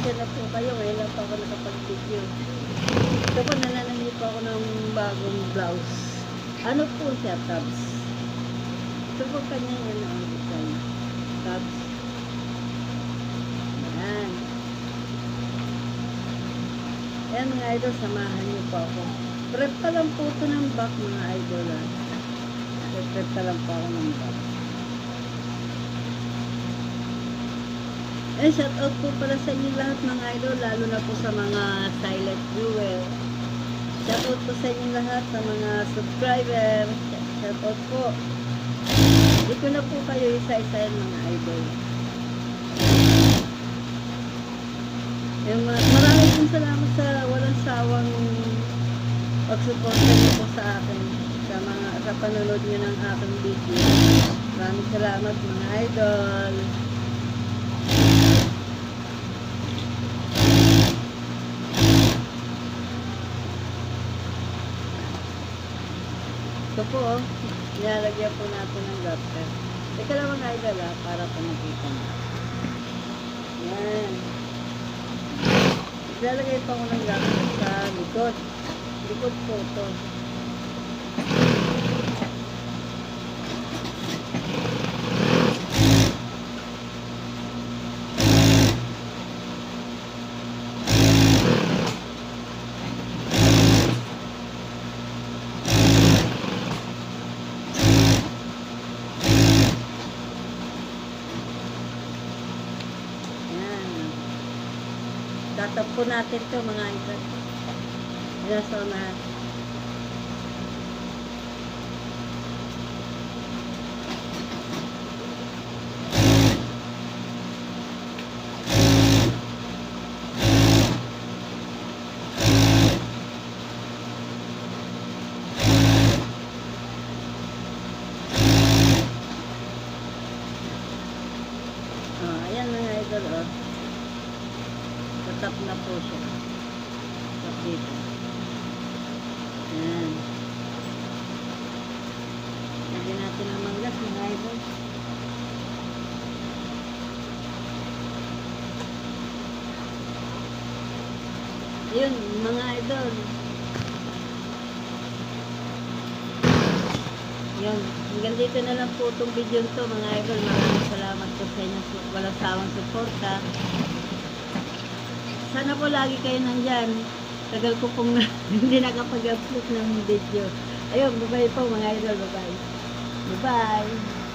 pasensya na po kayo. Ngayon lang po ako nakapag-video. Ito po, nananamit po ako ng bagong blouse. Ano po siya, tabs? Ito po kanya yan ang design. Tabs. Ayan. Ayan mga idol, samahan niyo po ako. Prep pa lang po ito ng back mga idol. Prep pa lang po ako ng back. Eh, shout out po pala sa inyo lahat mga idol, lalo na po sa mga silent viewer. Shout out po sa inyo lahat sa mga subscriber. Shout out po. Dito na po kayo isa-isa mga idol. Maraming pong salamat sa walang sawang pagsuporta niyo po sa akin sa panonood niyo ng aking video. Maraming salamat mga idol. Ito po, nilalagyan po natin ng lobster. Teka lang mga idol para po makita mo. Yan. Nilalagay pa ko ng lobster sa likod. Likod po ito. Tatap po natin ito mga idol. Ilaso na. Ayan mga idol Tap na po siya. Tap dito. Ayan. Lagyan natin ang manggas mga idol. Yun, mga idol. Yun. Hanggang dito na lang po itong video ito mga idol. Maraming salamat po sa inyo. Walang sawang suporta. Sana po lagi kayo nandyan. Tagal ko pong hindi nakapag-upload ng video. Ayun, bye-bye po mga idol. Bye-bye. Bye-bye.